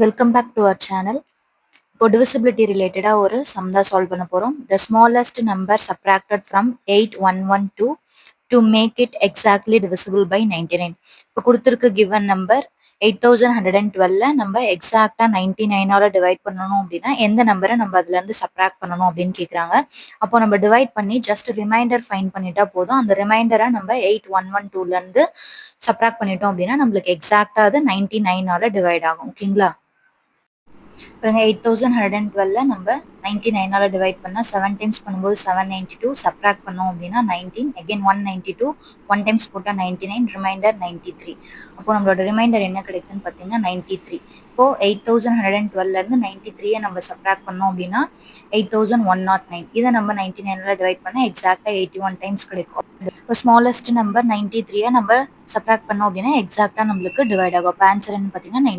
Welcome back to our channel. இப்போ divisibility ரிலேட்டடாக ஒரு சம் தான் சால்வ் பண்ண போகிறோம். The smallest number subtracted from 8112 to make it exactly divisible by 99. இப்போ கொடுத்துருக்க கிவன் நம்பர் 8112 நம்ம எக்ஸாக்டாக 99ஆல் டிவைட் பண்ணணும் அப்படின்னா எந்த நம்பரை நம்ம அதுலேருந்து சப்ராக்ட் பண்ணணும் அப்படின்னு கேட்குறாங்க. அப்போ நம்ம டிவைட் பண்ணி ஜஸ்ட் ரிமைண்டர் ஃபைன் பண்ணிட்டா போதும். அந்த ரிமைண்டரை நம்ம 8112லேருந்து சப்ராக்ட் பண்ணிட்டோம் அப்படின்னா நம்மளுக்கு எக்ஸாக்டாக அது 99ஆல் டிவைட் ஆகும். ஓகேங்களா? பாருங்க 8112 நம்ம 99ஆல் டிவைட் பண்ணால் 7 டைம்ஸ் பண்ணும்போது 792, சப்ராக்ட் பண்ணோம் அப்படின்னா 19, அகைன் 192, 1 டைம்ஸ் போட்டால் 99, ரிமைண்டர் 93. அப்போ நம்மளோட ரிமைண்டர் என்ன கிடைக்குதுன்னு பார்த்தீங்கன்னா 93. இப்போ 8112லேருந்து 93 நம்ம சப்ராக்ட் பண்ணோம் அப்படின்னா 8109. இதை நம்ம 99ஆல் டிவைட் பண்ணால் எக்ஸாக்டாக 81 டைம்ஸ் கிடைக்கும். இப்போ ஸ்மாலஸ்ட் நம்பர் 93 நம்ம சப்ராக்ட் பண்ணோம் அப்படின்னா எக்ஸாக்டாக நம்மளுக்கு டிவைட் ஆகும். அப்போ ஆன்சர் என்ன பார்த்தீங்கன்னா